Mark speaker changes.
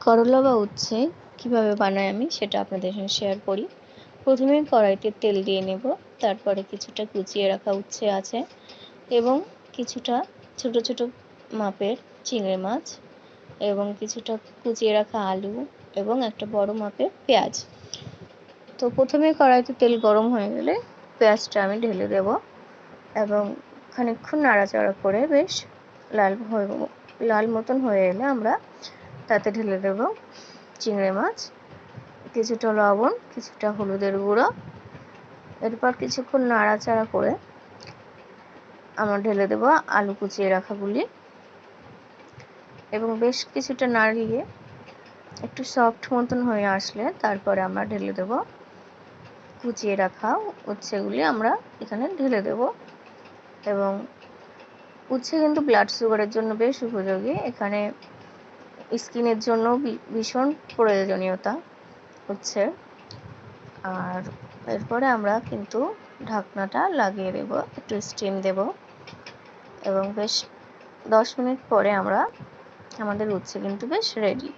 Speaker 1: করলা বা উচ্ছে কিভাবে বানাই আমি সেটা আপনাদের সঙ্গে শেয়ার করি। প্রথমেই কড়াইতে তেল দিয়ে নেব, তারপরে কিছুটা কুচিয়ে রাখা উচ্ছে আছে এবং কিছুটা ছোট ছোট মাপের চিংড়ি মাছ এবং কিছুটা কুচিয়ে রাখা আলু এবং একটা বড় মাপের পেঁয়াজ। তো প্রথমে কড়াইতে তেল গরম হয়ে গেলে পেঁয়াজটা আমি ঢেলে দেব এবং খানিকক্ষণ নাড়াচাড়া করে বেশ লাল মতন হয়ে এলে আমরা তাতে ঢেলে দেব চিংড়ি মাছ, কিছুটা লবণ, কিছুটা হলুদের গুঁড়ো। এরপর কিছুক্ষণ নাড়াচাড়া করে আমরা ঢেলে দেব আলু কুচিয়ে রাখাগুলি এবং বেশ কিছুটা নাড়িয়ে একটু সফট মতন হয়ে আসলে তারপরে আমরা ঢেলে দেব কুচিয়ে রাখা উচ্ছেগুলি। আমরা এখানে ঢেলে দেব এবং উচ্ছে কিন্তু ব্লাড সুগারের জন্য বেশ উপযোগী। এখানে স্কিনের জন্য ভীষণ প্রয়োজনীয়তা হচ্ছে। আর এরপরে আমরা কিন্তু ঢাকনাটা লাগিয়ে দেব, একটু স্টিম দেব এবং বেশ 10 মিনিট পরে আমাদের উচ্ছে কিন্তু বেশ রেডি।